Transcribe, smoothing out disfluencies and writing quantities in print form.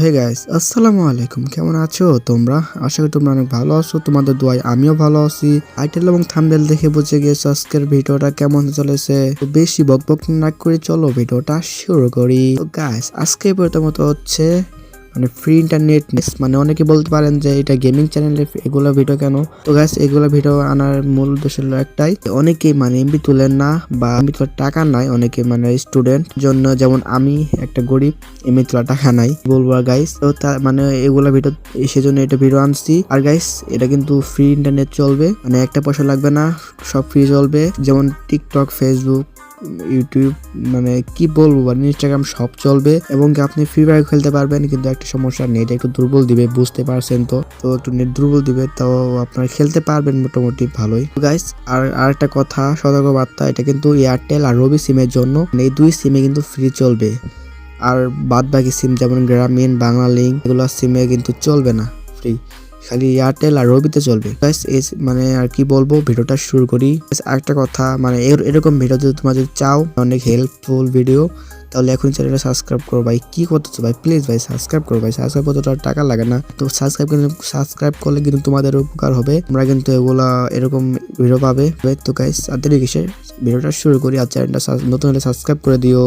Hey guys, আসসালামু আলাইকুম। কেমন আছো তোমরা? আশা করি তোমরা অনেক ভালো আছো। তোমাদের দোয়ায় আমিও ভালো আছি। টাইটেল এবং থাম্বনেল দেখে বুঝে গিয়েছো আজকের ভিডিওটা কেমন চলেছে। তো বেশি বকবক না করে চলো ভিডিওটা শুরু করি। তো গাইস, আজকে প্রথমত হচ্ছে ফ্রি ইন্টারনেট, মানে অনেকে বলতে পারেন যে এটা গেমিং চ্যানেলে এগুলো ভিডিও কেন। তো গাইস, এগুলো ভিডিও আনার মূল উদ্দেশ্য হলো একটাই, অনেকেই এমবি তুলেন না বা এমবি তোলার টাকা নাই। অনেকে স্টুডেন্ট জন্য, যেমন আমি একটা গরিব, এমবি তোলার টাকা নাই বলবো গাইস। তো এগুলা ভিডিও, সেজন্য এটা ভিডিও আনছি। আর গাইস, এটা কিন্তু ফ্রি ইন্টারনেট চলবে, একটা পয়সা লাগবে না, সব ফ্রি চলবে। যেমন টিকটক, ফেসবুক, ইউটিউব, কি বলবো, ইনস্টাগ্রাম সব চলবে। এবং আপনি ফ্রি ফায়ার খেলতে পারবেন, কিন্তু একটা সমস্যা, নেট একটু দুর্বল দিবে, বুঝতে পারছেন তো একটু নেট দুর্বল দিবে, তাও আপনারা খেলতে পারবেন মোটামুটি ভালোই। গাইস, আর একটা কথা, সতর্ক বার্তা, এটা কিন্তু এয়ারটেল আর রবি সিমের জন্য, এই দুই সিমে কিন্তু ফ্রি চলবে। আর বাদ বাকি সিম যেমন গ্রামীণ, বাংলা লিঙ্ক, এগুলো সিমে কিন্তু চলবে না ফ্রি, খালি এয়ারটেল আর রবিতে চলবে। আর কি বলবো, ভিডিওটা শুরু করি। আরেকটা কথা, এরকম ভিডিও যদি তোমরা যদি চাও, অনেক হেল্পফুল ভিডিও, তাহলে এখন চ্যানেলটা সাবস্ক্রাইব করো ভাই। কি করতেছো ভাই, প্লিজ ভাই সাবস্ক্রাইব করো ভাই। সাবস্ক্রাইব করতে টাকা লাগে না, তো সাবস্ক্রাইব করলে কিন্তু তোমাদের উপকার হবে। তোমরা কিন্তু এরকম ভিডিও পাবে। তো গাইস, আর দেরি কিসের, ভিডিওটা শুরু করি। আর চ্যানেলটা নতুন হলে সাবস্ক্রাইব করে দিও।